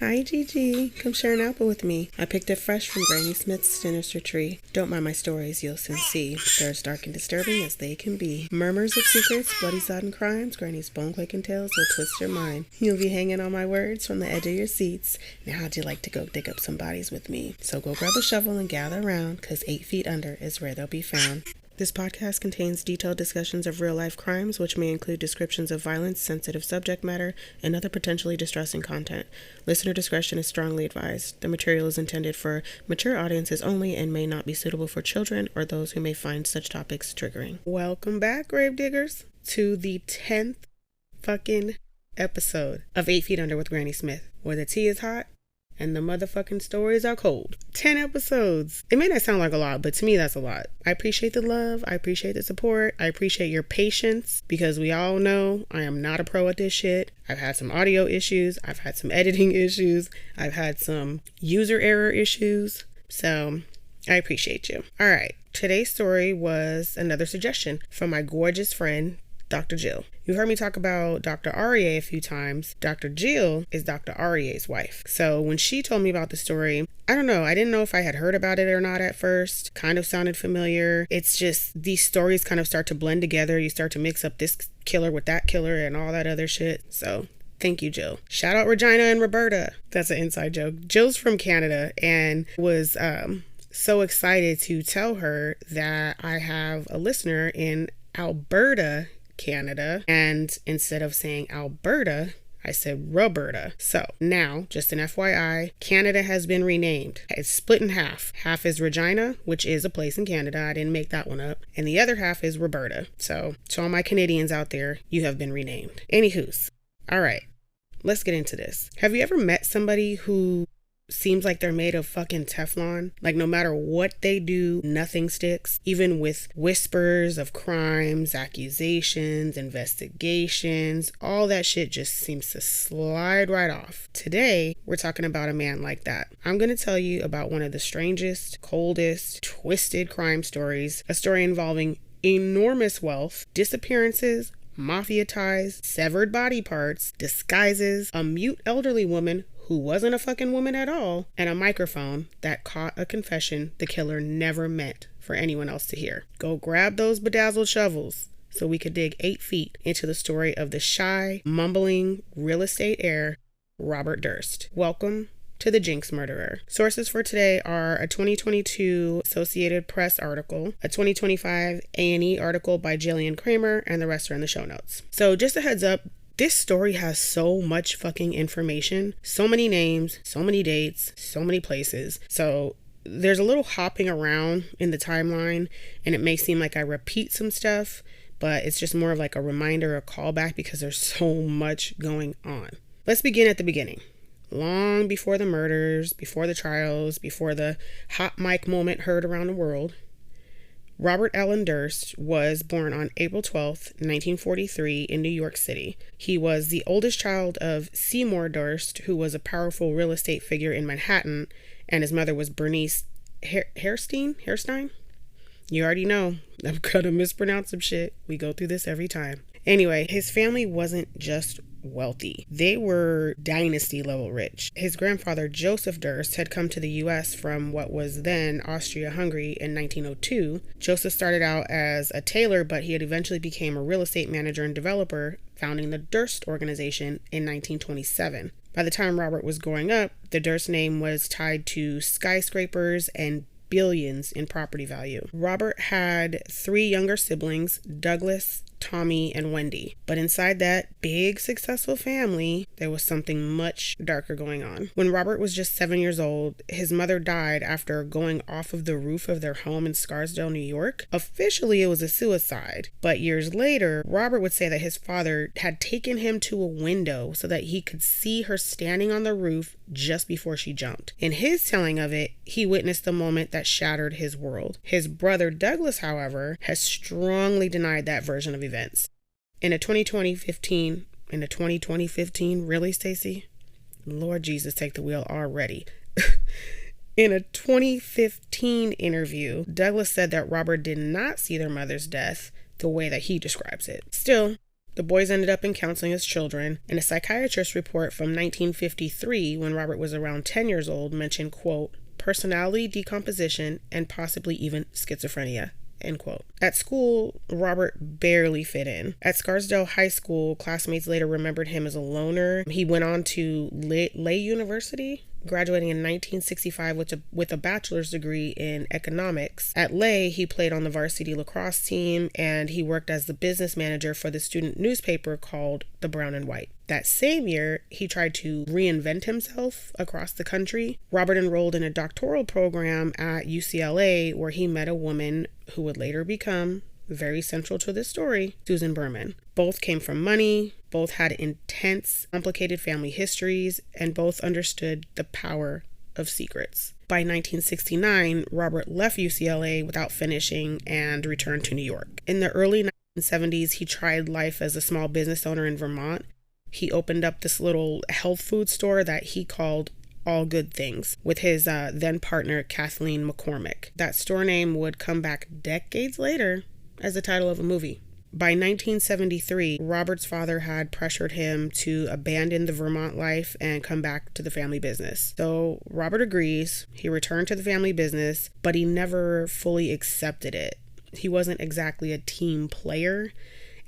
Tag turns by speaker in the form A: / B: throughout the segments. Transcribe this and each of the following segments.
A: Hi Gigi, come share an apple with me. I picked it fresh from Granny Smith's sinister tree. Don't mind my stories, you'll soon see. They're as dark and disturbing as they can be. Murmurs of secrets, bloody sodden crimes, Granny's bone-clicking tales will twist your mind. You'll be hanging on my words from the edge of your seats. Now how'd you like to go dig up some bodies with me? So go grab a shovel and gather around, 'cause 8 feet under is where they'll be found. This podcast contains detailed discussions of real-life crimes, which may include descriptions of violence, sensitive subject matter, and other potentially distressing content. Listener discretion is strongly advised. The material is intended for mature audiences only and may not be suitable for children or those who may find such topics triggering. Welcome back, Gravediggers, to the 10th fucking episode of 8 Feet Under with Granny Smith, where the tea is hot and the motherfucking stories are cold. 10 episodes. It may not sound like a lot, but to me that's a lot. I appreciate the love. I appreciate the support. I appreciate your patience, because we all know I am not a pro at this shit. I've had some audio issues. I've had some editing issues. I've had some user error issues. So I appreciate you. All right. Today's story was another suggestion from my gorgeous friend, Dr. Jill. You've heard me talk about Dr. Aryeh a few times. Dr. Jill is Dr. Aryeh's wife. So when she told me about the story, I don't know. I didn't know if I had heard about it or not at first. Kind of sounded familiar. It's just these stories kind of start to blend together. You start to mix up this killer with that killer and all that other shit. So thank you, Jill. Shout out Regina and Roberta. That's an inside joke. Jill's from Canada and was so excited to tell her that I have a listener in Alberta, Canada, and instead of saying Alberta, I said Roberta. So now, just an FYI, Canada has been renamed. It's split in half. Half is Regina, which is a place in Canada. I didn't make that one up. And the other half is Roberta. So to all my Canadians out there, you have been renamed. Anywho's. All right, let's get into this. Have you ever met somebody who seems like they're made of fucking Teflon? Like no matter what they do, nothing sticks. Even with whispers of crimes, accusations, investigations, all that shit just seems to slide right off. Today, we're talking about a man like that. I'm going to tell you about one of the strangest, coldest, twisted crime stories. A story involving enormous wealth, disappearances, mafia ties, severed body parts, disguises, a mute elderly woman who wasn't a fucking woman at all, and a microphone that caught a confession the killer never meant for anyone else to hear. Go grab those bedazzled shovels so we could dig 8 feet into the story of the shy, mumbling real estate heir, Robert Durst. Welcome to the Jinx murderer. Sources for today are a 2022 Associated Press article, a 2025 A&E article by Jillian Kramer, and the rest are in the show notes. So just a heads up, this story has so much fucking information, so many names, so many dates, so many places. So there's a little hopping around in the timeline, and it may seem like I repeat some stuff, but it's just more of like a reminder, a callback, because there's so much going on. Let's begin at the beginning. Long before the murders, before the trials, before the hot mic moment heard around the world, Robert Allen Durst was born on April 12th, 1943 in New York City. He was the oldest child of Seymour Durst, who was a powerful real estate figure in Manhattan, and his mother was Bernice Hairstein? You already know, I'm gonna mispronounce some shit. We go through this every time. Anyway, his family wasn't just wealthy. They were dynasty level rich. His grandfather, Joseph Durst, had come to the U.S. from what was then Austria-Hungary in 1902. Joseph started out as a tailor, but he had eventually became a real estate manager and developer, founding the Durst organization in 1927. By the time Robert was growing up, the Durst name was tied to skyscrapers and billions in property value. Robert had 3 younger siblings, Douglas, Tommy, and Wendy. But inside that big successful family, there was something much darker going on. When Robert was just 7 years old, his mother died after going off of the roof of their home in Scarsdale, New York. Officially, it was a suicide, but years later, Robert would say that his father had taken him to a window so that he could see her standing on the roof just before she jumped. In his telling of it, he witnessed the moment that shattered his world. His brother Douglas, however, has strongly denied that version of events. In a 2015, really, Stacey? Lord Jesus, take the wheel already. In a 2015 interview, Douglas said that Robert did not see their mother's death the way that he describes it. Still, The boys ended up in counseling as children, and a psychiatrist report from 1953, when Robert was around 10 years old, mentioned, quote, personality decomposition and possibly even schizophrenia, end quote. At school, Robert barely fit in. At Scarsdale High School, classmates later remembered him as a loner. He went on to Lay University, graduating in 1965 with a bachelor's degree in economics. At Lay, he played on the varsity lacrosse team, and he worked as the business manager for the student newspaper called The Brown and White. That same year, he tried to reinvent himself across the country. Robert enrolled in a doctoral program at UCLA, where he met a woman who would later become, very central to this story, Susan Berman. Both came from money, both had intense, complicated family histories, and both understood the power of secrets. By 1969, Robert left UCLA without finishing and returned to New York. In the early 1970s, he tried life as a small business owner in Vermont. He opened up this little health food store that he called All Good Things with his then partner, Kathleen McCormick. That store name would come back decades later as the title of a movie. By 1973, Robert's father had pressured him to abandon the Vermont life and come back to the family business. So Robert agrees. He returned to the family business, but he never fully accepted it. He wasn't exactly a team player,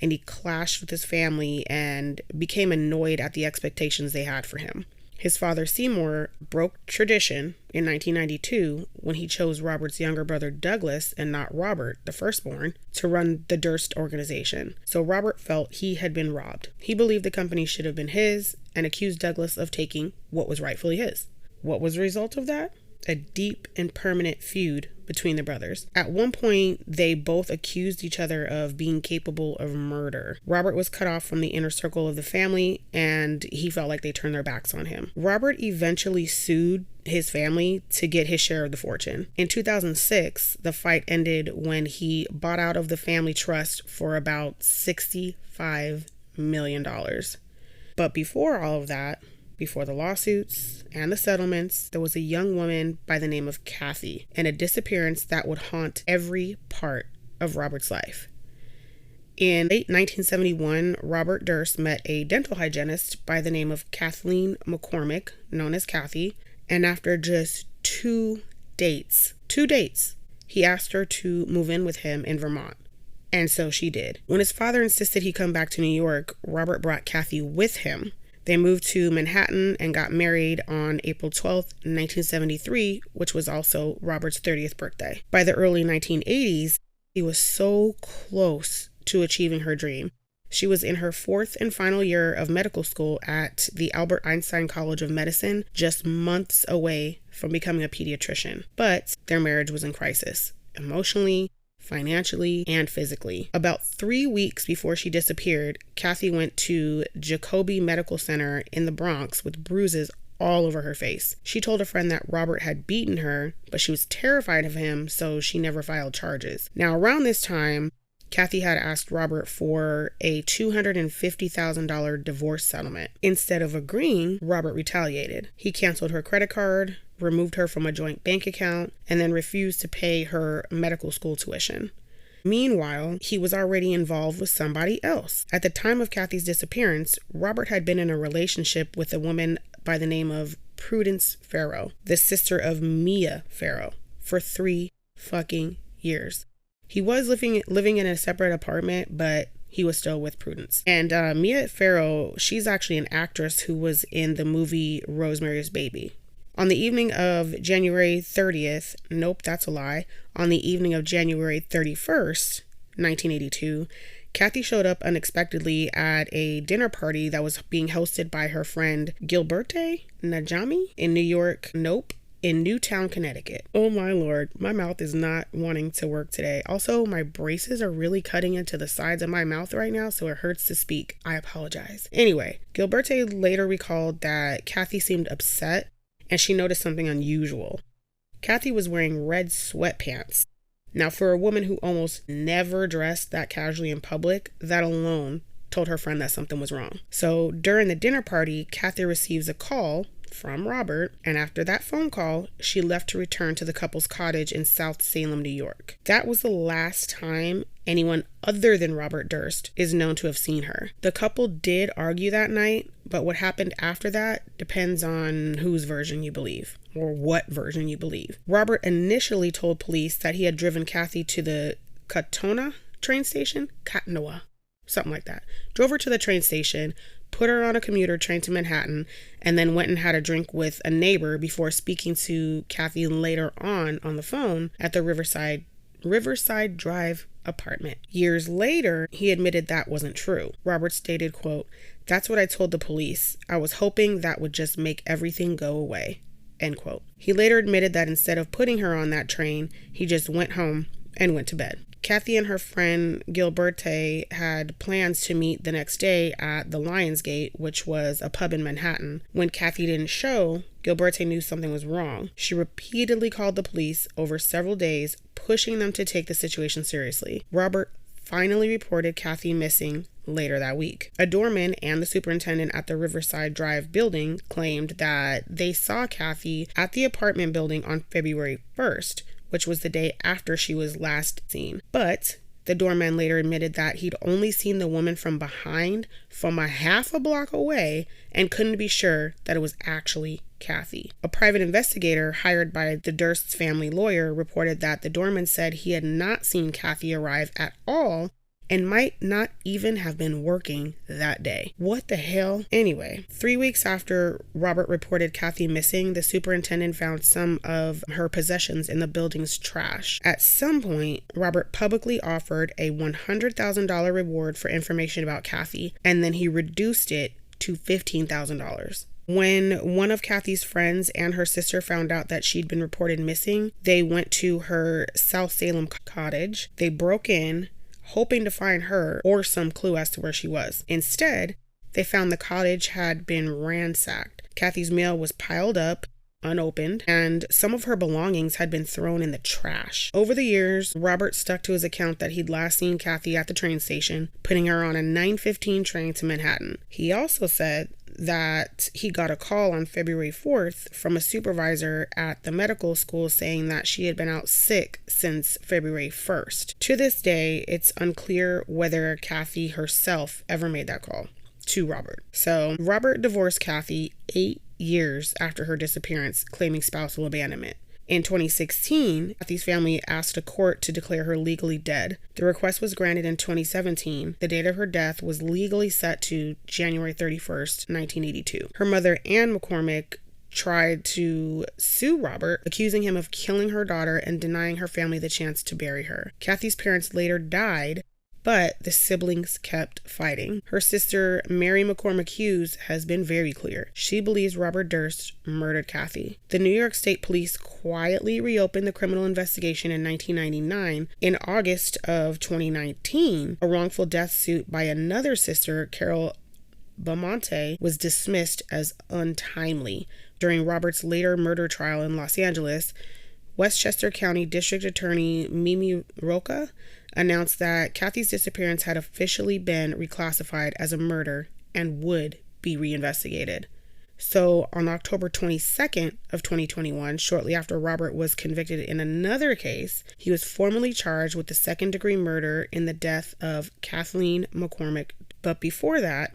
A: and he clashed with his family and became annoyed at the expectations they had for him. His father, Seymour, broke tradition in 1992 when he chose Robert's younger brother, Douglas, and not Robert, the firstborn, to run the Durst organization. So Robert felt he had been robbed. He believed the company should have been his and accused Douglas of taking what was rightfully his. What was the result of that? A deep and permanent feud between the brothers. At one point, they both accused each other of being capable of murder. Robert was cut off from the inner circle of the family, and he felt like they turned their backs on him. Robert eventually sued his family to get his share of the fortune. In 2006, the fight ended when he bought out of the family trust for about $65 million. But before all of that, before the lawsuits and the settlements, there was a young woman by the name of Kathie, and a disappearance that would haunt every part of Robert's life. In late 1971, Robert Durst met a dental hygienist by the name of Kathleen McCormick, known as Kathie, and after just two dates, he asked her to move in with him in Vermont. And so she did. When his father insisted he come back to New York, Robert brought Kathie with him. They moved to Manhattan and got married on April 12th, 1973, which was also Robert's 30th birthday. By the early 1980s, he was so close to achieving her dream. She was in her fourth and final year of medical school at the Albert Einstein College of Medicine, just months away from becoming a pediatrician. But their marriage was in crisis, emotionally, financially, and physically. About 3 weeks before she disappeared, Kathie went to Jacobi Medical Center in the Bronx with bruises all over her face. She told a friend that Robert had beaten her, but she was terrified of him, so she never filed charges. Now, around this time, Kathie had asked Robert for a $250,000 divorce settlement. Instead of agreeing, Robert retaliated. He canceled her credit card, removed her from a joint bank account, and then refused to pay her medical school tuition. Meanwhile, he was already involved with somebody else. At the time of Kathie's disappearance, Robert had been in a relationship with a woman by the name of Prudence Farrow, the sister of Mia Farrow, for 3 fucking years. He was living in a separate apartment, but he was still with Prudence. And Mia Farrow, she's actually an actress who was in the movie Rosemary's Baby. On the evening of January 30th, nope, that's a lie. On the evening of January 31st, 1982, Kathie showed up unexpectedly at a dinner party that was being hosted by her friend Gilberte Najami in New York, in Newtown, Connecticut. Oh my lord, my mouth is not wanting to work today. Also, my braces are really cutting into the sides of my mouth right now, so it hurts to speak. I apologize. Anyway, Gilberte later recalled that Kathie seemed upset and she noticed something unusual. Kathie was wearing red sweatpants. Now, for a woman who almost never dressed that casually in public, that alone told her friend that something was wrong. So during the dinner party, Kathie receives a call from Robert, and after that phone call, she left to return to the couple's cottage in South Salem, New York. That was the last time anyone other than Robert Durst is known to have seen her. The couple did argue that night, but what happened after that depends on whose version you believe, or what version you believe. Robert initially told police that he had driven Kathie to the Katona train station, Katnoa, something like that. Drove her to the train station, put her on a commuter train to Manhattan, and then went and had a drink with a neighbor before speaking to Kathie later on the phone at the Riverside Drive apartment. Years later, he admitted that wasn't true. Robert stated, quote, "That's what I told the police. I was hoping that would just make everything go away," end quote. He later admitted that instead of putting her on that train, he just went home and went to bed. Kathie and her friend Gilberte had plans to meet the next day at the Lionsgate, which was a pub in Manhattan. When Kathie didn't show, Gilberte knew something was wrong. She repeatedly called the police over several days, pushing them to take the situation seriously. Robert finally reported Kathie missing later that week. A doorman and the superintendent at the Riverside Drive building claimed that they saw Kathie at the apartment building on February 1st, which was the day after she was last seen. But the doorman later admitted that he'd only seen the woman from behind from a half a block away and couldn't be sure that it was actually Kathie. A private investigator hired by the Durst's family lawyer reported that the doorman said he had not seen Kathie arrive at all and might not even have been working that day. What the hell? Anyway, 3 weeks after Robert reported Kathie missing, the superintendent found some of her possessions in the building's trash. At some point, Robert publicly offered a $100,000 reward for information about Kathie, and then he reduced it to $15,000. When one of Kathie's friends and her sister found out that she'd been reported missing, they went to her South Salem cottage. They broke in, hoping to find her or some clue as to where she was. Instead, they found the cottage had been ransacked. Kathie's mail was piled up, unopened, and some of her belongings had been thrown in the trash. Over the years, Robert stuck to his account that he'd last seen Kathie at the train station, putting her on a 9:15 train to Manhattan. He also said that he got a call on February 4th from a supervisor at the medical school saying that she had been out sick since February 1st. To this day, it's unclear whether Kathie herself ever made that call to Robert. So Robert divorced Kathie 8 years after her disappearance, claiming spousal abandonment. In 2016, Kathie's family asked a court to declare her legally dead. The request was granted in 2017. The date of her death was legally set to January 31st, 1982. Her mother, Anne McCormick, tried to sue Robert, accusing him of killing her daughter and denying her family the chance to bury her. Kathie's parents later died, but the siblings kept fighting. Her sister, Mary McCormick Hughes, has been very clear. She believes Robert Durst murdered Kathie. The New York State Police quietly reopened the criminal investigation in 1999. In August of 2019, a wrongful death suit by another sister, Carol Beaumonte, was dismissed as untimely. During Robert's later murder trial in Los Angeles, Westchester County District Attorney Mimi Roca announced that Kathie's disappearance had officially been reclassified as a murder and would be reinvestigated. So on October 22nd of 2021, shortly after Robert was convicted in another case, he was formally charged with the second-degree murder in the death of Kathleen McCormick. But before that,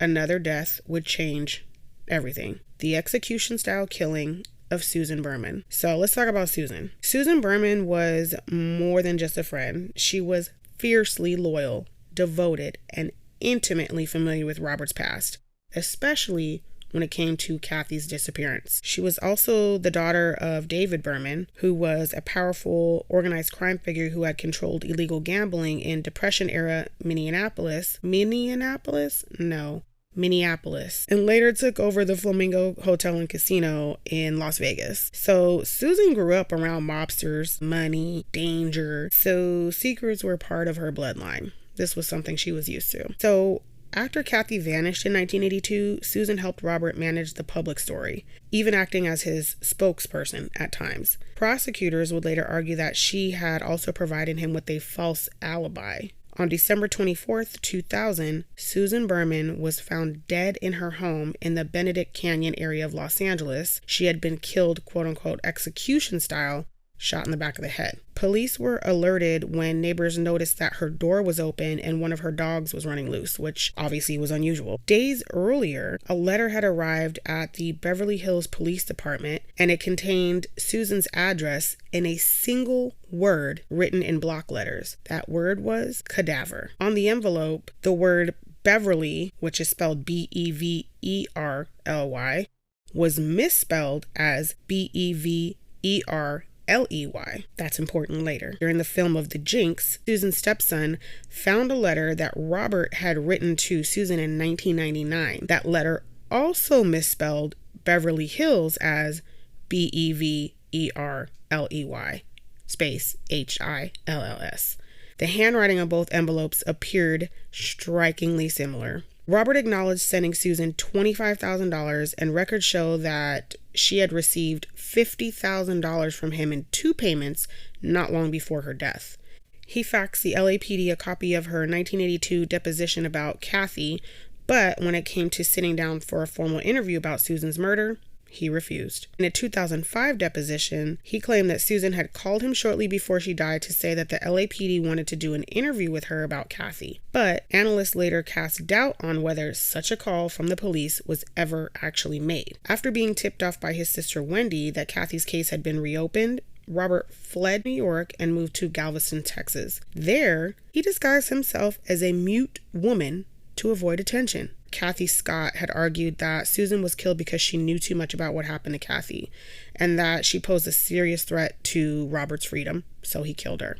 A: another death would change everything. The execution-style killing of Susan Berman. So let's talk about Susan. Susan Berman was more than just a friend. She was fiercely loyal, devoted, and intimately familiar with Robert's past, especially when it came to Kathie's disappearance. She was also the daughter of David Berman, who was a powerful organized crime figure who had controlled illegal gambling in Depression-era Minneapolis, and later took over the Flamingo Hotel and Casino in Las Vegas. So Susan grew up around mobsters, money, danger, so secrets were part of her bloodline. This was something she was used to. So after Kathie vanished in 1982, Susan helped Robert manage the public story, even acting as his spokesperson at times. Prosecutors would later argue that she had also provided him with a false alibi. On December 24th, 2000, Susan Berman was found dead in her home in the Benedict Canyon area of Los Angeles. She had been killed, quote-unquote, execution style, shot in the back of the head. Police were alerted when neighbors noticed that her door was open and one of her dogs was running loose, which obviously was unusual. Days earlier, a letter had arrived at the Beverly Hills Police Department, and it contained Susan's address in a single word written in block letters. That word was cadaver. On the envelope, the word Beverly, which is spelled Beverly, was misspelled as Beverley. That's important later. During the film of the Jinx, Susan's stepson found a letter that Robert had written to Susan in 1999. That letter also misspelled Beverly Hills as Beverley space Hills. The handwriting on both envelopes appeared strikingly similar. Robert acknowledged sending Susan $25,000, and records show that she had received $50,000 from him in 2 payments not long before her death. He faxed the LAPD a copy of her 1982 deposition about Kathie, but when it came to sitting down for a formal interview about Susan's murder, he refused. In a 2005 deposition, he claimed that Susan had called him shortly before she died to say that the LAPD wanted to do an interview with her about Kathie. But analysts later cast doubt on whether such a call from the police was ever actually made. After being tipped off by his sister Wendy that Kathie's case had been reopened, Robert fled New York and moved to Galveston, Texas. There, he disguised himself as a mute woman to avoid attention. Kathie Scott had argued that Susan was killed because she knew too much about what happened to Kathie and that she posed a serious threat to Robert's freedom, so he killed her.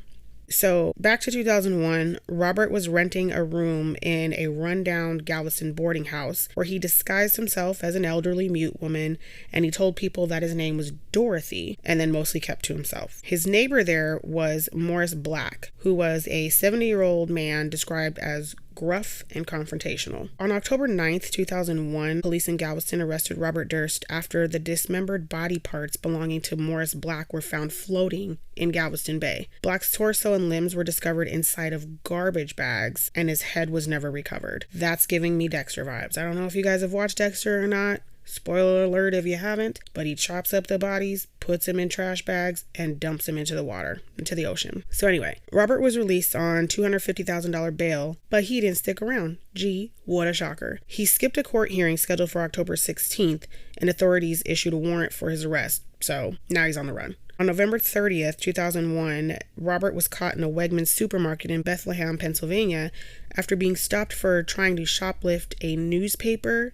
A: So back to 2001, Robert was renting a room in a rundown Galveston boarding house where he disguised himself as an elderly mute woman, and he told people that his name was Dorothy and then mostly kept to himself. His neighbor there was Morris Black, who was a 70-year-old man described as gruff and confrontational. On October 9th, 2001, police in Galveston arrested Robert Durst after the dismembered body parts belonging to Morris Black were found floating in Galveston Bay. Black's torso and limbs were discovered inside of garbage bags, and his head was never recovered. That's giving me Dexter vibes. I don't know if you guys have watched Dexter or not. Spoiler alert if you haven't, but he chops up the bodies, puts them in trash bags, and dumps them into the water, into the ocean. So anyway, Robert was released on $250,000 bail, but he didn't stick around. Gee, what a shocker. He skipped a court hearing scheduled for October 16th, and authorities issued a warrant for his arrest, so now he's on the run. On November 30th, 2001, Robert was caught in a Wegmans supermarket in Bethlehem, Pennsylvania, after being stopped for trying to shoplift a newspaper,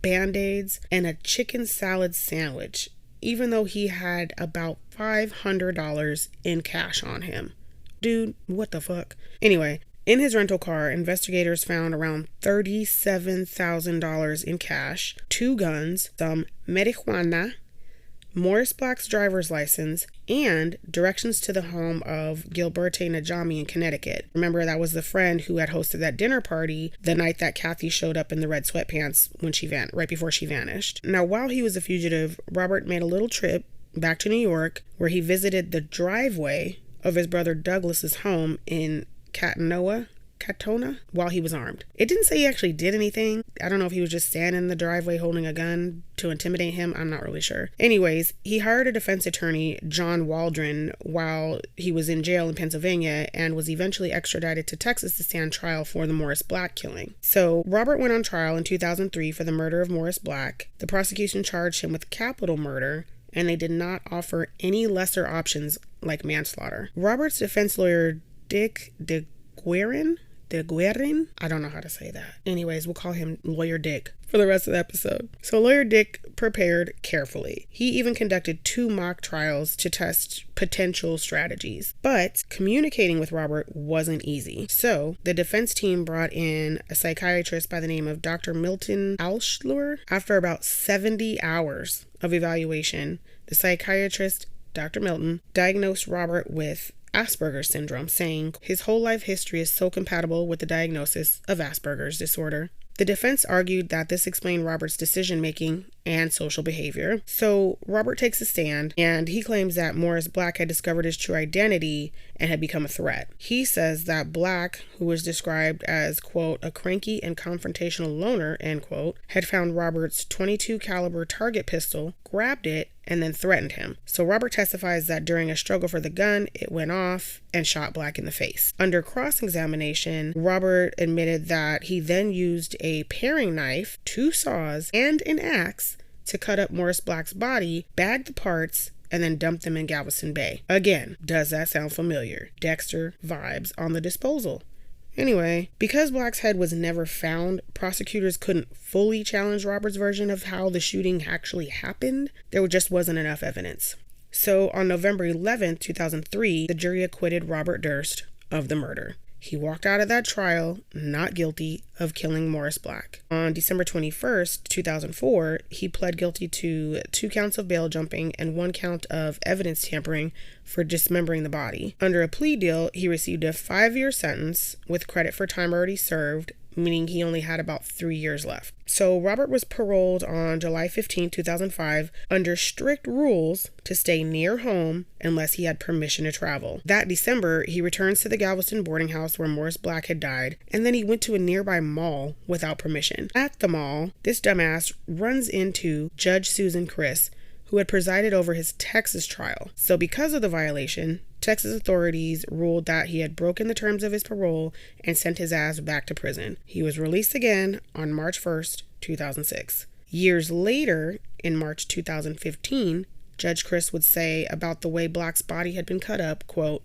A: Band-Aids, and a chicken salad sandwich, even though he had about $500 in cash on him. Dude, what the fuck? Anyway, in his rental car, investigators found around $37,000 in cash, 2 guns, some marijuana, Morris Black's driver's license, and directions to the home of Gilberte Najami in Connecticut. Remember, that was the friend who had hosted that dinner party the night that Kathie showed up in the red sweatpants when right before she vanished. Now, while he was a fugitive, Robert made a little trip back to New York where he visited the driveway of his brother Douglas's home in Katona while he was armed. It didn't say he actually did anything. I don't know if he was just standing in the driveway holding a gun to intimidate him. I'm not really sure. Anyways, he hired a defense attorney, John Waldron, while he was in jail in Pennsylvania and was eventually extradited to Texas to stand trial for the Morris Black killing. So Robert went on trial in 2003 for the murder of Morris Black. The prosecution charged him with capital murder, and they did not offer any lesser options like manslaughter. Robert's defense lawyer, Dick DeGuerin, I don't know how to say that. Anyways, we'll call him Lawyer Dick for the rest of the episode. So Lawyer Dick prepared carefully. He even conducted 2 mock trials to test potential strategies. But communicating with Robert wasn't easy. So the defense team brought in a psychiatrist by the name of Dr. Milton Alschler. After about 70 hours of evaluation, the psychiatrist, Dr. Milton, diagnosed Robert with Asperger's syndrome, saying his whole life history is so compatible with the diagnosis of Asperger's disorder. The defense argued that this explained Robert's decision-making and social behavior. So Robert takes a stand, and he claims that Morris Black had discovered his true identity and had become a threat. He says that Black, who was described as, quote, a cranky and confrontational loner, end quote, had found Robert's .22 caliber target pistol, grabbed it, and then threatened him. So Robert testifies that during a struggle for the gun, it went off and shot Black in the face. Under cross-examination, Robert admitted that he then used a paring knife, 2 saws, and an axe to cut up Morris Black's body, bag the parts, and then dump them in Galveston Bay. Again, does that sound familiar? Dexter vibes on the disposal. Anyway, because Black's head was never found, prosecutors couldn't fully challenge Robert's version of how the shooting actually happened. There just wasn't enough evidence. So on November 11th, 2003, the jury acquitted Robert Durst of the murder. He walked out of that trial not guilty of killing Morris Black. On December 21st, 2004, he pled guilty to 2 counts of bail jumping and 1 count of evidence tampering for dismembering the body. Under a plea deal, he received a 5-year sentence with credit for time already served, meaning he only had about 3 years left. So Robert was paroled on July 15, 2005, under strict rules to stay near home unless he had permission to travel. That December, he returns to the Galveston boarding house where Morris Black had died, and then he went to a nearby mall without permission. At the mall, this dumbass runs into Judge Susan Chris, who had presided over his Texas trial. So because of the violation, Texas authorities ruled that he had broken the terms of his parole and sent his ass back to prison. He was released again on March 1st, 2006. Years later, in March 2015, Judge Chris would say about the way Black's body had been cut up, quote,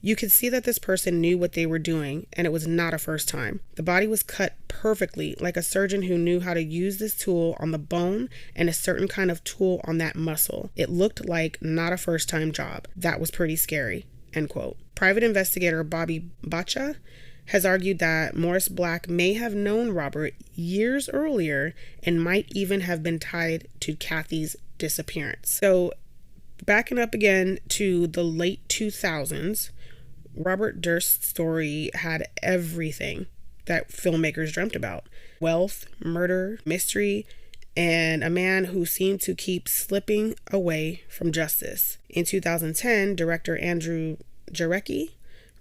A: "You could see that this person knew what they were doing, and it was not a first time. The body was cut perfectly, like a surgeon who knew how to use this tool on the bone and a certain kind of tool on that muscle. It looked like not a first time job. That was pretty scary," end quote. Private investigator Bobby Bacha has argued that Morris Black may have known Robert years earlier and might even have been tied to Kathie's disappearance. So, backing up again to the late 2000s, Robert Durst's story had everything that filmmakers dreamt about. Wealth, murder, mystery, and a man who seemed to keep slipping away from justice. In 2010, director Andrew Jarecki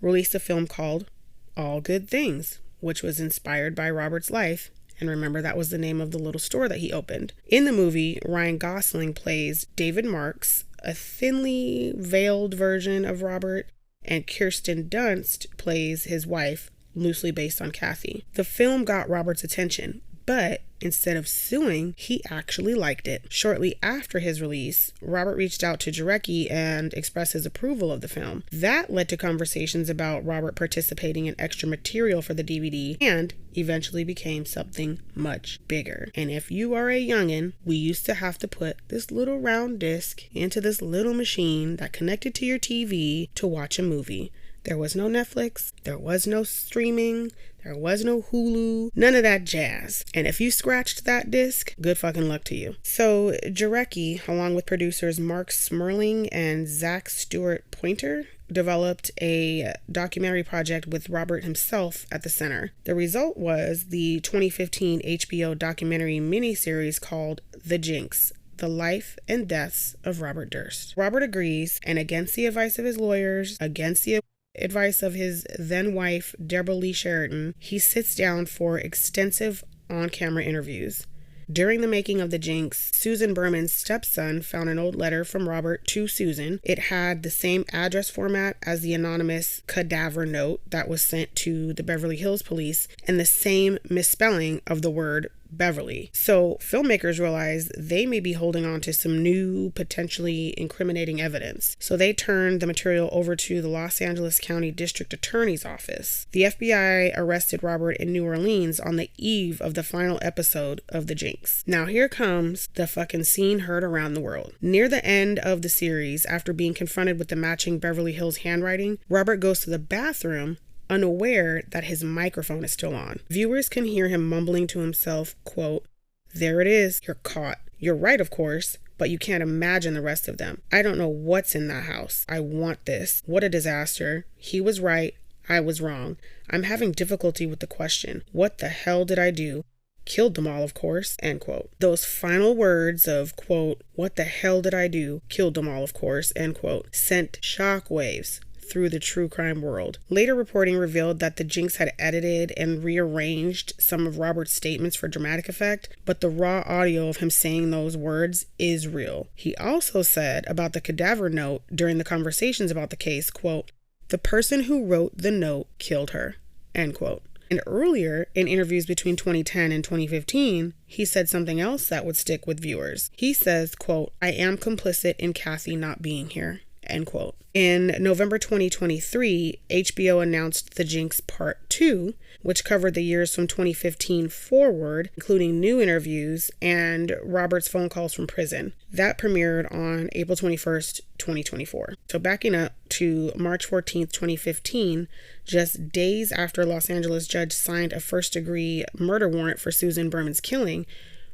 A: released a film called All Good Things, which was inspired by Robert's life. And remember, that was the name of the little store that he opened. In the movie, Ryan Gosling plays David Marks, a thinly veiled version of Robert, and Kirsten Dunst plays his wife, loosely based on Kathie. The film got Robert's attention, but instead of suing, he actually liked it. Shortly after his release, Robert reached out to Jarecki and expressed his approval of the film. That led to conversations about Robert participating in extra material for the DVD and eventually became something much bigger. And if you are a youngin', we used to have to put this little round disc into this little machine that connected to your TV to watch a movie. There was no Netflix, there was no streaming, there was no Hulu, none of that jazz. And if you scratched that disc, good fucking luck to you. So Jarecki, along with producers Mark Smerling and Zach Stewart Pointer, developed a documentary project with Robert himself at the center. The result was the 2015 HBO documentary miniseries called The Jinx: The Life and Deaths of Robert Durst. Robert agrees, and against the advice of his lawyers, against the advice of his then wife, Deborah Lee Sheridan, he sits down for extensive on-camera interviews. During the making of The Jinx, Susan Berman's stepson found an old letter from Robert to Susan. It had the same address format as the anonymous cadaver note that was sent to the Beverly Hills police and the same misspelling of the word Beverly. So filmmakers realized they may be holding on to some new, potentially incriminating evidence. So they turned the material over to the Los Angeles County District Attorney's Office. The FBI arrested Robert in New Orleans on the eve of the final episode of The Jinx. Now here comes the fucking scene heard around the world. Near the end of the series, after being confronted with the matching Beverly Hills handwriting, Robert goes to the bathroom, unaware that his microphone is still on. Viewers can hear him mumbling to himself, quote, "There it is, you're caught. You're right, of course, but you can't imagine the rest of them. I don't know what's in that house. I want this. What a disaster. He was right. I was wrong. I'm having difficulty with the question. What the hell did I do? killed them all, of course, end quote. Those final words of, quote, what the hell did I do? Killed them all, of course, end quote, sent shockwaves through the true crime world. Later reporting revealed that the Jinx had edited and rearranged some of Robert's statements for dramatic effect, but the raw audio of him saying those words is real. He also said about the cadaver note during the conversations about the case, quote, the person who wrote the note killed her, end quote. And earlier, in interviews between 2010 and 2015, he said something else that would stick with viewers. He says, quote, I am complicit in Kathie not being here, end quote. In November 2023, HBO announced The Jinx Part 2, which covered the years from 2015 forward, including new interviews and Robert's phone calls from prison. That premiered on April 21st, 2024. So backing up to March 14th, 2015, just days after a Los Angeles judge signed a first-degree murder warrant for Susan Berman's killing,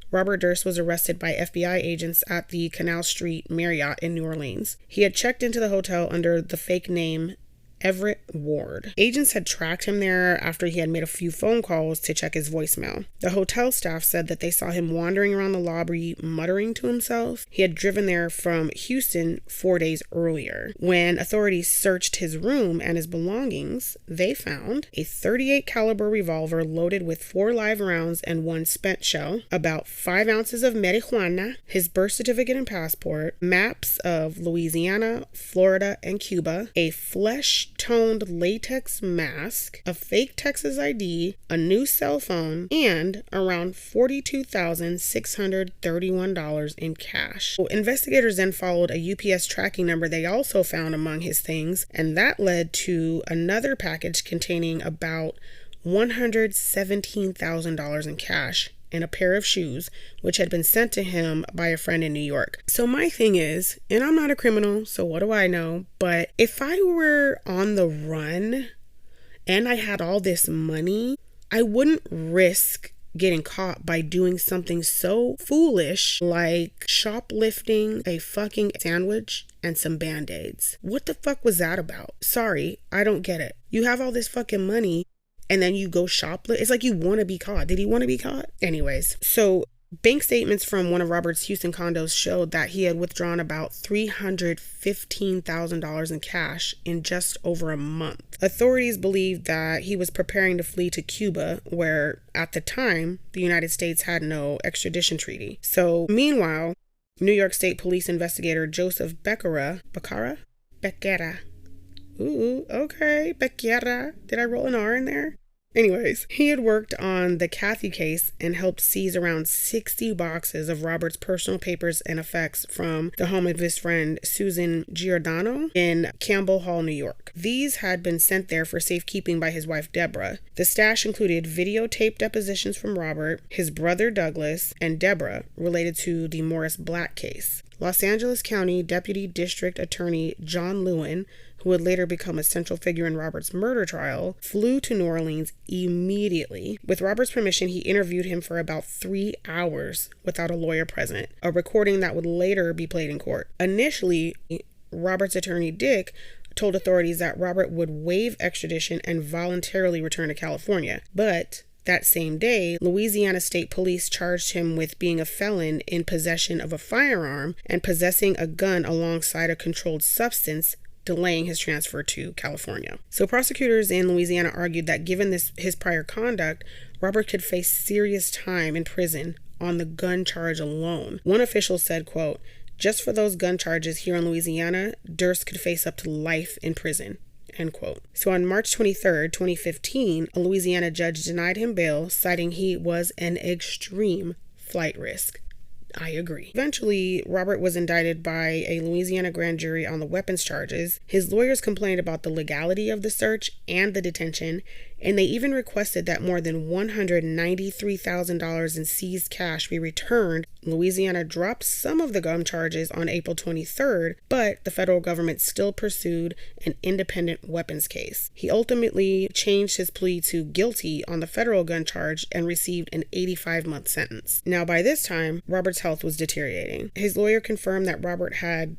A: Robert Durst was arrested by FBI agents at the Canal Street Marriott in New Orleans. He had checked into the hotel under the fake name Everett Ward. Agents had tracked him there after he had made a few phone calls to check his voicemail. The hotel staff said that they saw him wandering around the lobby muttering to himself. He had driven there from Houston 4 days earlier. When authorities searched his room and his belongings, they found a .38 caliber revolver loaded with 4 live rounds and 1 spent shell, about 5 ounces of marijuana, his birth certificate and passport, maps of Louisiana, Florida, and Cuba, a flesh-toned latex mask, a fake Texas ID, a new cell phone, and around $42,631 in cash. Investigators then followed a UPS tracking number they also found among his things, and that led to another package containing about $117,000 in cash and a pair of shoes, which had been sent to him by a friend in New York. So my thing is, and I'm not a criminal, so what do I know? But if I were on the run and I had all this money, I wouldn't risk getting caught by doing something so foolish like shoplifting a fucking sandwich and some Band-Aids. What the fuck was that about? Sorry, I don't get it. You have all this fucking money and then you go shoplift. It's like you want to be caught. Did he want to be caught? Anyways, so bank statements from one of Robert's Houston condos showed that he had withdrawn about $315,000 in cash in just over a month. Authorities believed that he was preparing to flee to Cuba, where at the time, the United States had no extradition treaty. So meanwhile, New York State Police investigator Joseph Becerra. Ooh, okay, Becerra. Did I roll an R in there? Anyways, he had worked on the Kathie case and helped seize around 60 boxes of Robert's personal papers and effects from the home of his friend Susan Giordano in Campbell Hall, New York. These had been sent there for safekeeping by his wife Deborah. The stash included videotaped depositions from Robert, his brother Douglas, and Deborah related to the Morris Black case. Los Angeles County Deputy District Attorney John Lewin, who would later become a central figure in Robert's murder trial, flew to New Orleans immediately. With Robert's permission, he interviewed him for about 3 hours without a lawyer present, a recording that would later be played in court. Initially, Robert's attorney Dick told authorities that Robert would waive extradition and voluntarily return to California, but that same day, Louisiana State Police charged him with being a felon in possession of a firearm and possessing a gun alongside a controlled substance, delaying his transfer to California. So prosecutors in Louisiana argued that given his prior conduct, Robert could face serious time in prison on the gun charge alone. One official said, quote, just for those gun charges here in Louisiana, Durst could face up to life in prison, end quote. So on March 23rd, 2015, a Louisiana judge denied him bail, citing he was an extreme flight risk. I agree. Eventually, Robert was indicted by a Louisiana grand jury on the weapons charges. His lawyers complained about the legality of the search and the detention, and they even requested that more than $193,000 in seized cash be returned. Louisiana dropped some of the gun charges on April 23rd, but the federal government still pursued an independent weapons case. He ultimately changed his plea to guilty on the federal gun charge and received an 85-month sentence. Now, by this time, Robert's health was deteriorating. His lawyer confirmed that Robert had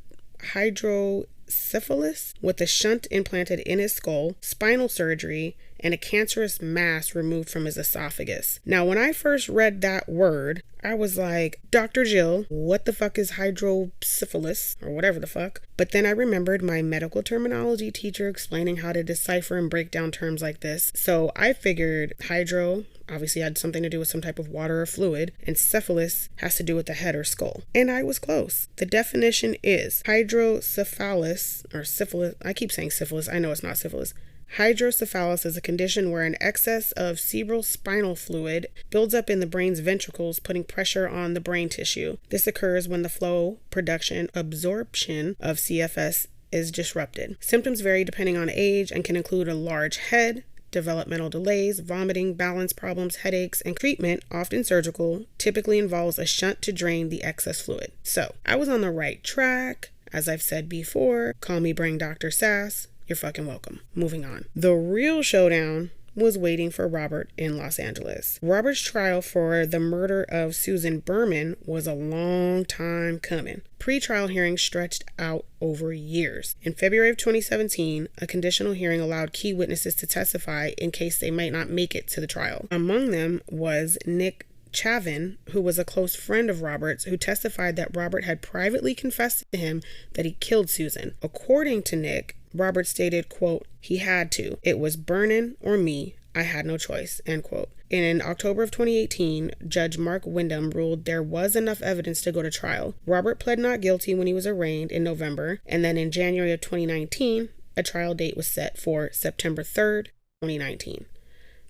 A: hydrocephalus with a shunt implanted in his skull, spinal surgery, and a cancerous mass removed from his esophagus. Now, when I first read that word, I was like, Dr. Jill, what the fuck is hydrocephalus or whatever the fuck? But then I remembered my medical terminology teacher explaining how to decipher and break down terms like this. So I figured hydro obviously had something to do with some type of water or fluid, and cephalus has to do with the head or skull. And I was close. The definition is hydrocephalus, or syphilis. I keep saying syphilis. I know it's not syphilis. Hydrocephalus is a condition where an excess of cerebrospinal fluid builds up in the brain's ventricles, putting pressure on the brain tissue. This occurs when the flow, production, absorption of CFS is disrupted. Symptoms vary depending on age and can include a large head, developmental delays, vomiting, balance problems, headaches, and treatment, often surgical, typically involves a shunt to drain the excess fluid. So, I was on the right track. As I've said before, call me Brain Dr. Sass. You're fucking welcome. Moving on. The real showdown was waiting for Robert in Los Angeles. Robert's trial for the murder of Susan Berman was a long time coming. Pre-trial hearings stretched out over years. In February of 2017, a conditional hearing allowed key witnesses to testify in case they might not make it to the trial. Among them was Nick Chavin, who was a close friend of Robert's, who testified that Robert had privately confessed to him that he killed Susan. According to Nick, Robert stated, quote, he had to. It was burning or me. I had no choice, end quote. In October of 2018, Judge Mark Wyndham ruled there was enough evidence to go to trial. Robert pled not guilty when he was arraigned in November, and then in January of 2019, a trial date was set for September 3rd, 2019.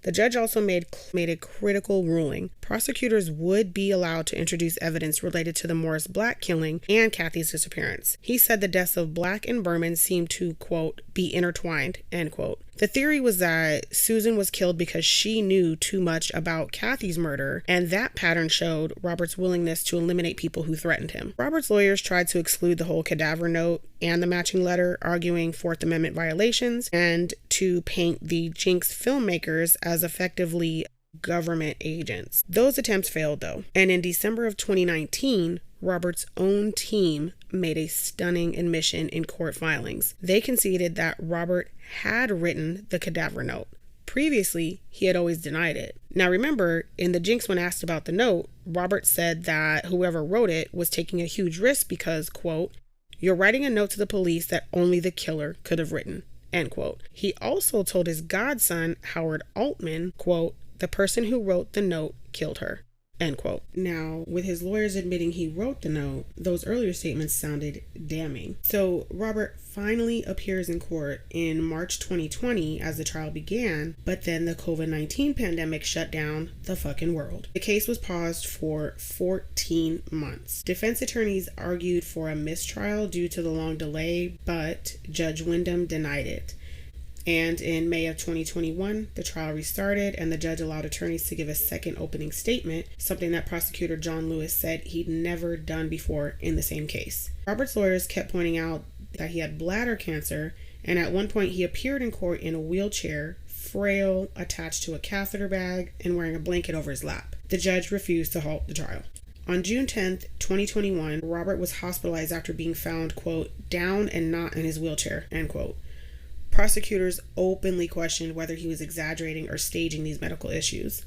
A: The judge also made a critical ruling. Prosecutors would be allowed to introduce evidence related to the Morris Black killing and Kathie's disappearance. He said the deaths of Black and Berman seemed to, quote, be intertwined, end quote. The theory was that Susan was killed because she knew too much about Kathie's murder, and that pattern showed Robert's willingness to eliminate people who threatened him. Robert's lawyers tried to exclude the whole cadaver note and the matching letter, arguing Fourth Amendment violations, and to paint the Jinx filmmakers as effectively government agents. Those attempts failed, though, and in December of 2019, Robert's own team made a stunning admission in court filings. They conceded that Robert had written the cadaver note. Previously, he had always denied it. Now remember, in the Jinx when asked about the note, Robert said that whoever wrote it was taking a huge risk because, quote, you're writing a note to the police that only the killer could have written, end quote. He also told his godson, Howard Altman, quote, the person who wrote the note killed her, end quote. Now, with his lawyers admitting he wrote the note, those earlier statements sounded damning. So Robert finally appears in court in March 2020 as the trial began, but then the COVID-19 pandemic shut down the fucking world. The case was paused for 14 months. Defense attorneys argued for a mistrial due to the long delay, but Judge Wyndham denied it. And in May of 2021, the trial restarted and the judge allowed attorneys to give a second opening statement, something that prosecutor John Lewis said he'd never done before in the same case. Robert's lawyers kept pointing out that he had bladder cancer, and at one point he appeared in court in a wheelchair, frail, attached to a catheter bag, and wearing a blanket over his lap. The judge refused to halt the trial. On June 10th, 2021, Robert was hospitalized after being found, quote, down and not in his wheelchair, end quote. Prosecutors openly questioned whether he was exaggerating or staging these medical issues.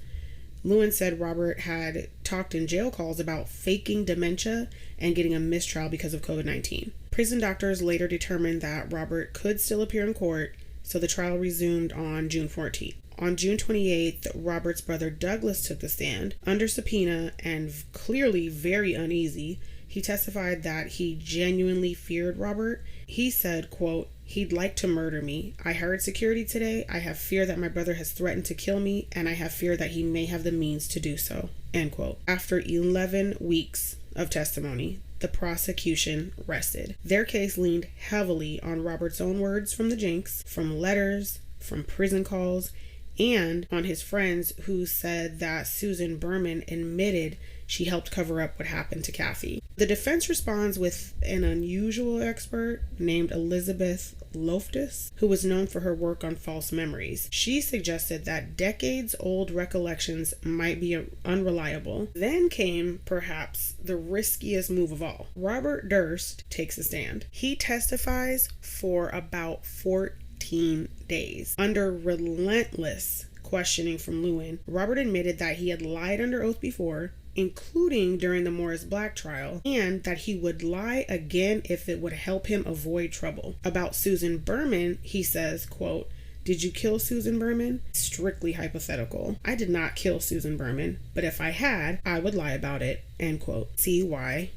A: Lewin said Robert had talked in jail calls about faking dementia and getting a mistrial because of COVID-19. Prison doctors later determined that Robert could still appear in court, so the trial resumed on June 14th. On June 28th, Robert's brother Douglas took the stand. Under subpoena and clearly very uneasy, he testified that he genuinely feared Robert. He said, quote, he'd like to murder me. I hired security today. I have fear that my brother has threatened to kill me, and I have fear that he may have the means to do so, end quote. After 11 weeks of testimony, the prosecution rested. Their case leaned heavily on Robert's own words from the Jinx, from letters, from prison calls, and on his friends who said that Susan Berman admitted she helped cover up what happened to Kathie. The defense responds with an unusual expert named Elizabeth Loftus, who was known for her work on false memories. She suggested that decades-old recollections might be unreliable. Then came, perhaps, the riskiest move of all. Robert Durst takes a stand. He testifies for about 14 15 days. Under relentless questioning from Lewin, Robert admitted that he had lied under oath before, including during the Morris Black trial, and that he would lie again if it would help him avoid trouble. About Susan Berman, he says, quote, "Did you kill Susan Berman? Strictly hypothetical. I did not kill Susan Berman, but if I had, I would lie about it," end quote. See why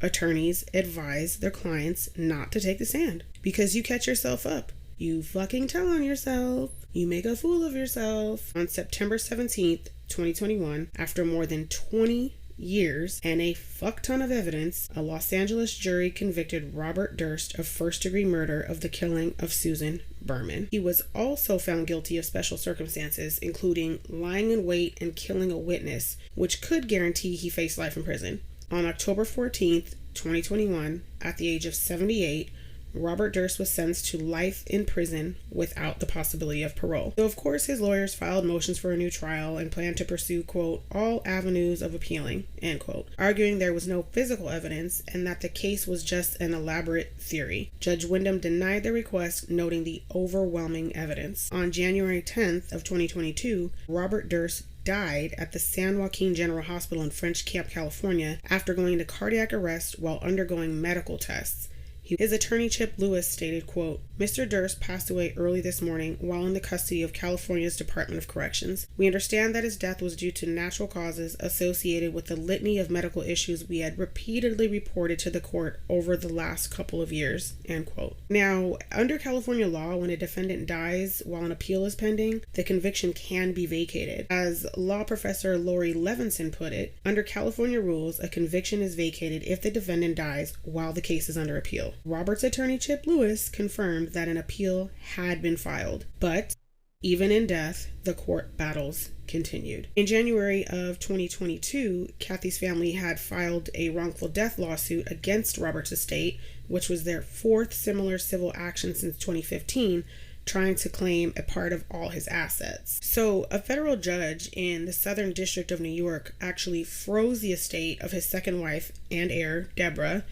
A: attorneys advise their clients not to take the stand. Because you catch yourself up. You fucking tell on yourself. You make a fool of yourself. On September 17th, 2021, after more than 20 years and a fuck ton of evidence, a Los Angeles jury convicted Robert Durst of first-degree murder of the killing of Susan Berman. He was also found guilty of special circumstances, including lying in wait and killing a witness, which could guarantee he faced life in prison. On October 14th, 2021, at the age of 78, Robert Durst was sentenced to life in prison without the possibility of parole. So, of course, his lawyers filed motions for a new trial and planned to pursue, quote, "all avenues of appealing," end quote, arguing there was no physical evidence and that the case was just an elaborate theory. Judge Wyndham denied the request, noting the overwhelming evidence. On January 10th of 2022, Robert Durst died at the San Joaquin General Hospital in French Camp, California, after going into cardiac arrest while undergoing medical tests. His attorney, Chip Lewis, stated, quote, "Mr. Durst passed away early this morning while in the custody of California's Department of Corrections. We understand that his death was due to natural causes associated with the litany of medical issues we had repeatedly reported to the court over the last couple of years," end quote. Now, under California law, when a defendant dies while an appeal is pending, the conviction can be vacated. As law professor Lori Levinson put it, under California rules, a conviction is vacated if the defendant dies while the case is under appeal. Robert's attorney, Chip Lewis, confirmed that an appeal had been filed, but even in death, the court battles continued. In January of 2022, Kathie's family had filed a wrongful death lawsuit against Robert's estate, which was their fourth similar civil action since 2015, trying to claim a part of all his assets. So a federal judge in the Southern District of New York actually froze the estate of his second wife and heir, Deborah,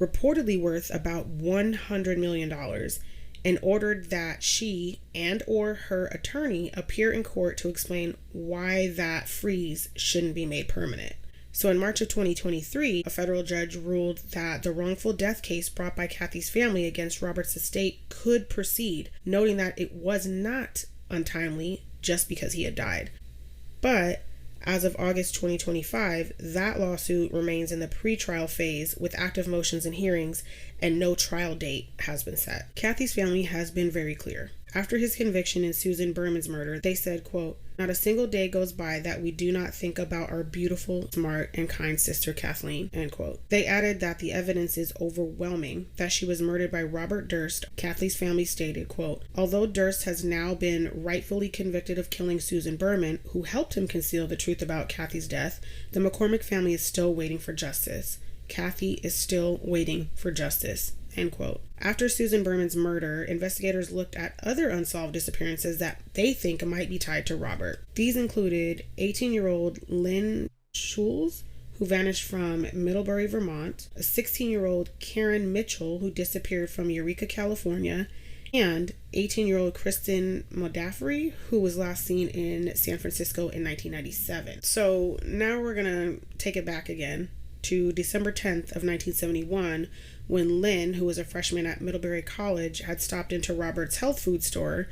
A: reportedly worth about $100 million, and ordered that she and or her attorney appear in court to explain why that freeze shouldn't be made permanent. So in March of 2023, a federal judge ruled that the wrongful death case brought by Kathie's family against Robert's estate could proceed, noting that it was not untimely just because he had died. But as of August 2025, that lawsuit remains in the pre-trial phase with active motions and hearings, and no trial date has been set. Kathie's family has been very clear. After his conviction in Susan Berman's murder, they said, quote, "Not a single day goes by that we do not think about our beautiful, smart, and kind sister Kathleen," end quote. They added that the evidence is overwhelming that she was murdered by Robert Durst. Kathie's family stated, quote, "Although Durst has now been rightfully convicted of killing Susan Berman, who helped him conceal the truth about Kathie's death, the McCormick family is still waiting for justice. Kathie is still waiting for justice," end quote. After Susan Berman's murder, investigators looked at other unsolved disappearances that they think might be tied to Robert. These included 18-year-old Lynn Schulz, who vanished from Middlebury, Vermont, a 16-year-old Karen Mitchell, who disappeared from Eureka, California, and 18-year-old Kristen Modafferi, who was last seen in San Francisco in 1997. So now we're going to take it back again to December 10th of 1971, when Lynn, who was a freshman at Middlebury College, had stopped into Robert's health food store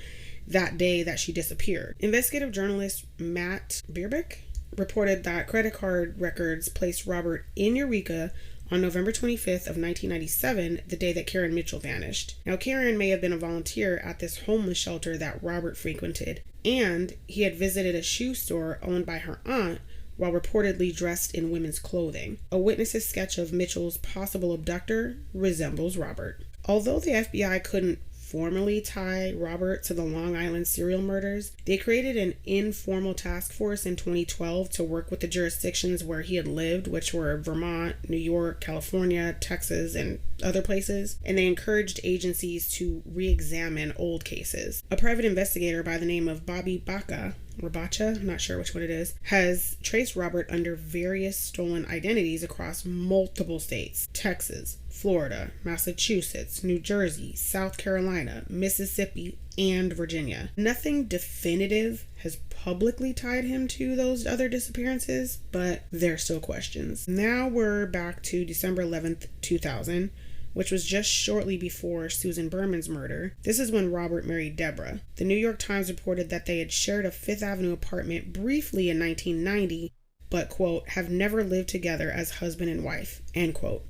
A: that day that she disappeared. Investigative journalist Matt Bierbeck reported that credit card records placed Robert in Eureka on November 25th of 1997, the day that Karen Mitchell vanished. Now, Karen may have been a volunteer at this homeless shelter that Robert frequented, and he had visited a shoe store owned by her aunt while reportedly dressed in women's clothing. A witness's sketch of Mitchell's possible abductor resembles Robert. Although the FBI couldn't formally tie Robert to the Long Island serial murders, they created an informal task force in 2012 to work with the jurisdictions where he had lived, which were Vermont, New York, California, Texas, and other places, and they encouraged agencies to re-examine old cases. A private investigator by the name of Bobby Baca Rabacha, I'm not sure which one it is, has traced Robert under various stolen identities across multiple states: Texas, Florida, Massachusetts, New Jersey, South Carolina, Mississippi, and Virginia. Nothing definitive has publicly tied him to those other disappearances, but there are still questions. Now we're back to December 11th, 2000, which was just shortly before Susan Berman's murder. This is when Robert married Deborah. The New York Times reported that they had shared a Fifth Avenue apartment briefly in 1990, but, quote, have never lived together as husband and wife, end quote.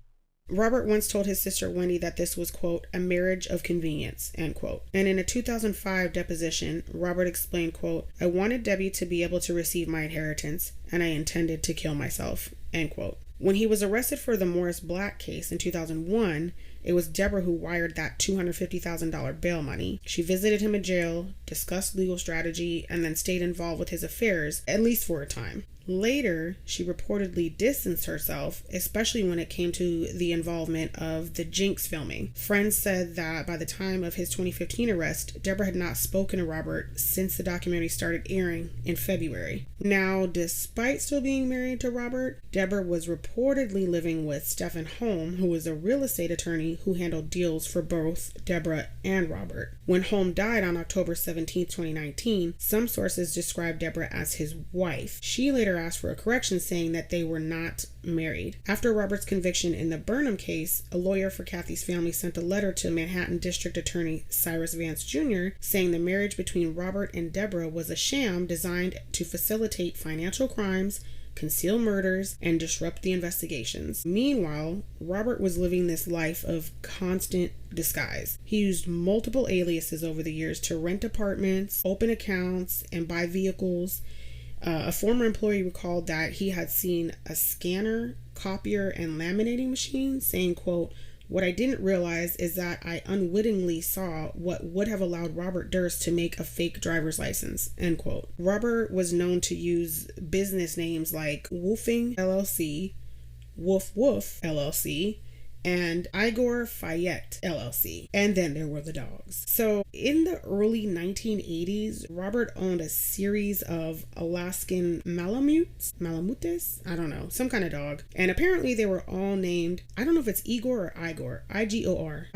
A: Robert once told his sister Wendy that this was, quote, a marriage of convenience, end quote. And in a 2005 deposition, Robert explained, quote, I wanted Debbie to be able to receive my inheritance, and I intended to kill myself, end quote. When he was arrested for the Morris Black case in 2001, it was Deborah who wired that $250,000 bail money. She visited him in jail, discussed legal strategy, and then stayed involved with his affairs, at least for a time. Later, she reportedly distanced herself, especially when it came to the involvement of the Jinx filming. Friends said that by the time of his 2015 arrest, Deborah had not spoken to Robert since the documentary started airing in February. Now, despite still being married to Robert, Deborah was reportedly living with Stephen Holm, who was a real estate attorney who handled deals for both Deborah and Robert. When Holm died on October 17, 2019, some sources described Deborah as his wife. She later asked for a correction, saying that they were not married. After Robert's conviction in the Burnham case, a lawyer for Kathie's family sent a letter to Manhattan District Attorney Cyrus Vance Jr. saying the marriage between Robert and Deborah was a sham designed to facilitate financial crimes, conceal murders, and disrupt the investigations. Meanwhile, Robert was living this life of constant disguise. He used multiple aliases over the years to rent apartments, open accounts, and buy vehicles. A former employee recalled that he had seen a scanner, copier, and laminating machine, saying, quote, what I didn't realize is that I unwittingly saw what would have allowed Robert Durst to make a fake driver's license, end quote. Robert was known to use business names like Woofing LLC, Woof Woof LLC, and Igor Fayette LLC. And then there were the dogs. So in the early 1980s, Robert owned a series of Alaskan Malamutes? I don't know, some kind of dog. And apparently they were all named, I don't know if it's Igor or Igor, I-G-O-R.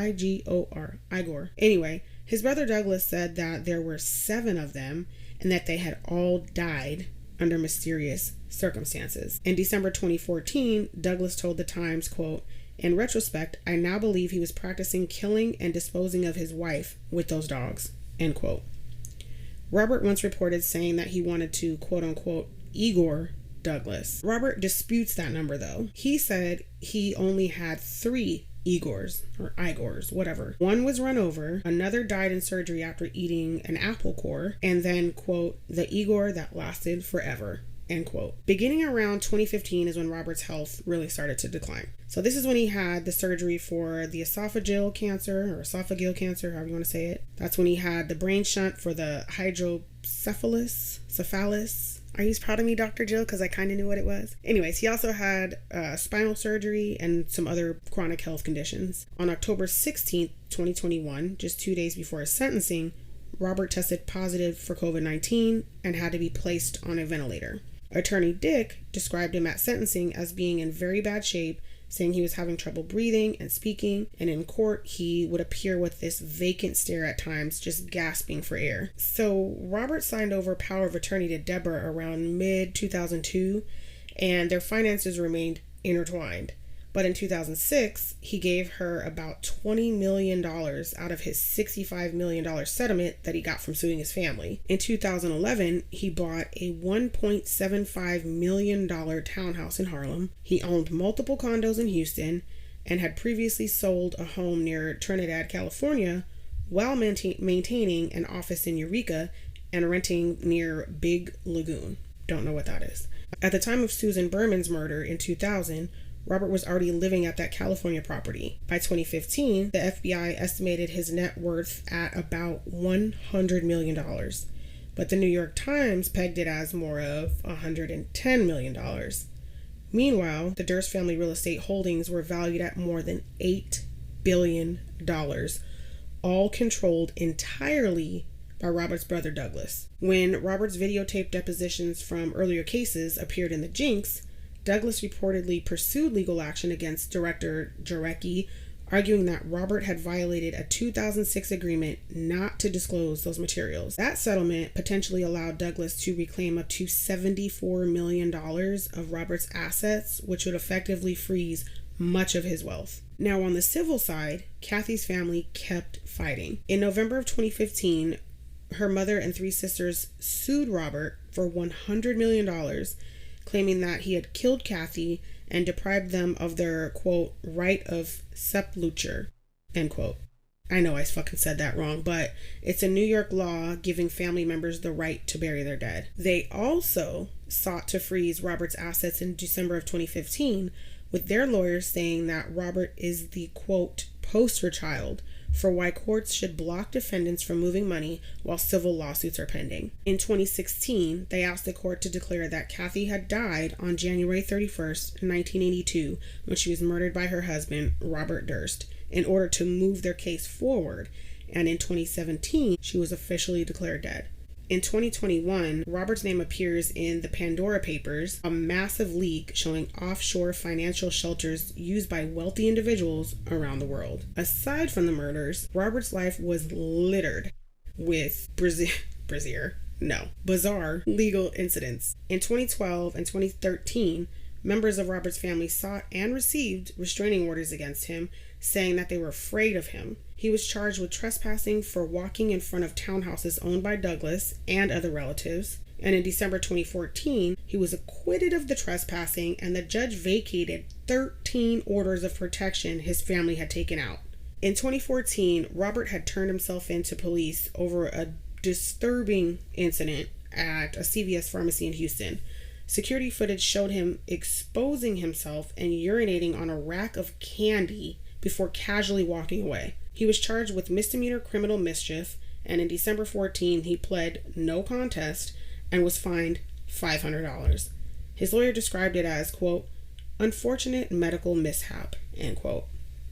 A: Igor. Anyway, his brother Douglas said that there were 7 of them and that they had all died under mysterious circumstances. In December 2014, Douglas told the Times, quote, in retrospect, I now believe he was practicing killing and disposing of his wife with those dogs, end quote. Robert once reported saying that he wanted to, quote unquote, Igor Douglas. Robert disputes that number though. He said he only had 3 Igors, or Igors, whatever. One was run over, another died in surgery after eating an apple core, and then, quote, the Igor that lasted forever, end quote. Beginning around 2015 is when Robert's health really started to decline. So this is when he had the surgery for the esophageal cancer, however you want to say it. That's when he had the brain shunt for the hydrocephalus. Are you proud of me, Dr. Jill? Because I kind of knew what it was. Anyways, he also had spinal surgery and some other chronic health conditions. On October 16th, 2021, just 2 days before his sentencing, Robert tested positive for COVID-19 and had to be placed on a ventilator. Attorney Dick described him at sentencing as being in very bad shape, saying he was having trouble breathing and speaking, and in court he would appear with this vacant stare at times, just gasping for air. So Robert signed over power of attorney to Deborah around mid-2002, and their finances remained intertwined. But in 2006, he gave her about $20 million out of his $65 million settlement that he got from suing his family. In 2011, he bought a $1.75 million townhouse in Harlem. He owned multiple condos in Houston and had previously sold a home near Trinidad, California, while maintaining an office in Eureka and renting near Big Lagoon. Don't know what that is. At the time of Susan Berman's murder in 2000, Robert was already living at that California property. By 2015, the FBI estimated his net worth at about $100 million, but the New York Times pegged it as more of $110 million. Meanwhile, the Durst family real estate holdings were valued at more than $8 billion, all controlled entirely by Robert's brother Douglas. When Robert's videotaped depositions from earlier cases appeared in the Jinx, Douglas reportedly pursued legal action against director Jarecki, arguing that Robert had violated a 2006 agreement not to disclose those materials. That settlement potentially allowed Douglas to reclaim up to $74 million of Robert's assets, which would effectively freeze much of his wealth. Now, on the civil side, Kathie's family kept fighting. In November of 2015, her mother and 3 sisters sued Robert for $100 million, claiming that he had killed Kathie and deprived them of their, quote, right of sepulture, end quote. I know I fucking said that wrong, but it's a New York law giving family members the right to bury their dead. They also sought to freeze Robert's assets in December of 2015, with their lawyers saying that Robert is the, quote, poster child for why courts should block defendants from moving money while civil lawsuits are pending. In 2016, they asked the court to declare that Kathie had died on January 31st, 1982, when she was murdered by her husband, Robert Durst, in order to move their case forward. And in 2017, she was officially declared dead. In 2021, Robert's name appears in the Pandora Papers, a massive leak showing offshore financial shelters used by wealthy individuals around the world. Aside from the murders, Robert's life was littered with bizarre legal incidents. In 2012 and 2013, members of Robert's family sought and received restraining orders against him, saying that they were afraid of him. He was charged with trespassing for walking in front of townhouses owned by Douglas and other relatives. And in December 2014, he was acquitted of the trespassing, and the judge vacated 13 orders of protection his family had taken out. In 2014, Robert had turned himself in to police over a disturbing incident at a CVS pharmacy in Houston. Security footage showed him exposing himself and urinating on a rack of candy before casually walking away. He was charged with misdemeanor criminal mischief, and in December 14, he pled no contest and was fined $500. His lawyer described it as, quote, unfortunate medical mishap, end quote.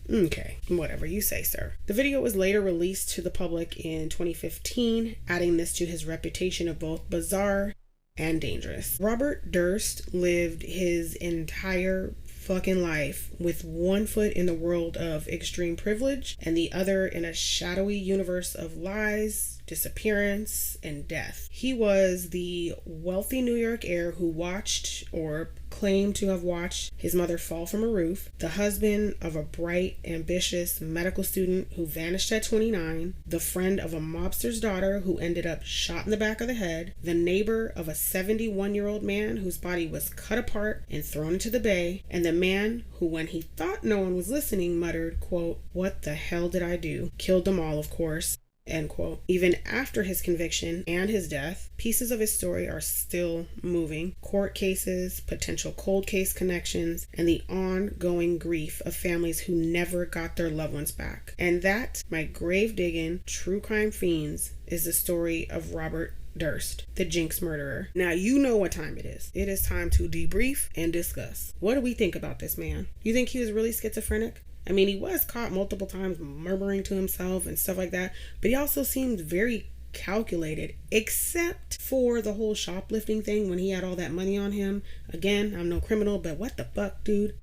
A: Okay, whatever you say, sir. The video was later released to the public in 2015, adding this to his reputation of both bizarre and dangerous. Robert Durst lived his entire fucking life with one foot in the world of extreme privilege and the other in a shadowy universe of lies, disappearance, and death. He was the wealthy New York heir who watched, or claimed to have watched, his mother fall from a roof, the husband of a bright, ambitious medical student who vanished at 29, the friend of a mobster's daughter who ended up shot in the back of the head, the neighbor of a 71-year-old man whose body was cut apart and thrown into the bay, and the man who, when he thought no one was listening, muttered, quote, what the hell did I do? Killed them all, of course. End quote. Even after his conviction and his death, pieces of his story are still moving. Court cases, potential cold case connections, and the ongoing grief of families who never got their loved ones back. And that, my grave-digging, true crime fiends, is the story of Robert Durst, the Jinx murderer. Now you know what time it is. It is time to debrief and discuss. What do we think about this man? You think he was really schizophrenic? I mean, he was caught multiple times murmuring to himself and stuff like that, but he also seemed very calculated, except for the whole shoplifting thing when he had all that money on him. Again, I'm no criminal, but what the fuck, dude?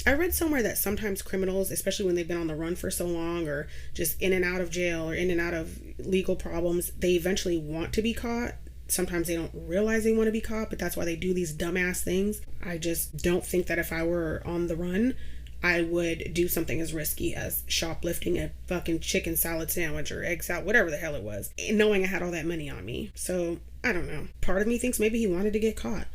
A: I read somewhere that sometimes criminals, especially when they've been on the run for so long or just in and out of jail or in and out of legal problems, they eventually want to be caught. Sometimes they don't realize they want to be caught, but that's why they do these dumbass things. I just don't think that if I were on the run, I would do something as risky as shoplifting a fucking chicken salad sandwich or egg salad, whatever the hell it was, knowing I had all that money on me. So, I don't know. Part of me thinks maybe he wanted to get caught.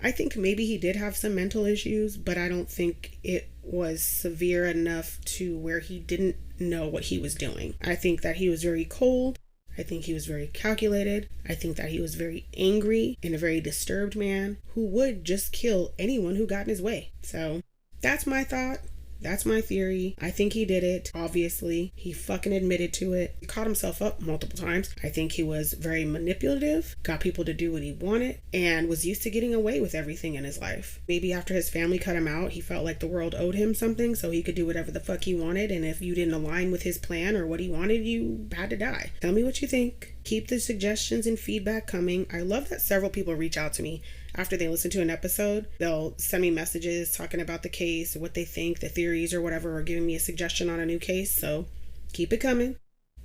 A: I think maybe he did have some mental issues, but I don't think it was severe enough to where he didn't know what he was doing. I think that he was very cold. I think he was very calculated. I think that he was very angry and a very disturbed man who would just kill anyone who got in his way. So, that's my thought. That's my theory. I think he did it. Obviously, he fucking admitted to it. He caught himself up multiple times. I think he was very manipulative, got people to do what he wanted, and was used to getting away with everything in his life. Maybe after his family cut him out, he felt like the world owed him something, so he could do whatever the fuck he wanted, and if you didn't align with his plan or what he wanted, you had to die. Tell me what you think. Keep the suggestions and feedback coming. I love that several people reach out to me after they listen to an episode. They'll send me messages talking about the case, what they think, the theories or whatever, or giving me a suggestion on a new case. So keep it coming.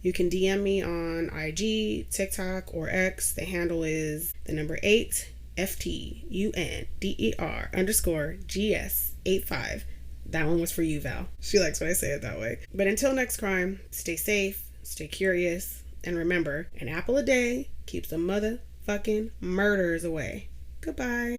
A: You can DM me on IG, TikTok, or X. The handle is the number 8 FTUNDER_GS85. That one was for you, Val. She likes when I say it that way. But until next crime, stay safe, stay curious, and remember, an apple a day keeps the motherfucking murders away. Goodbye.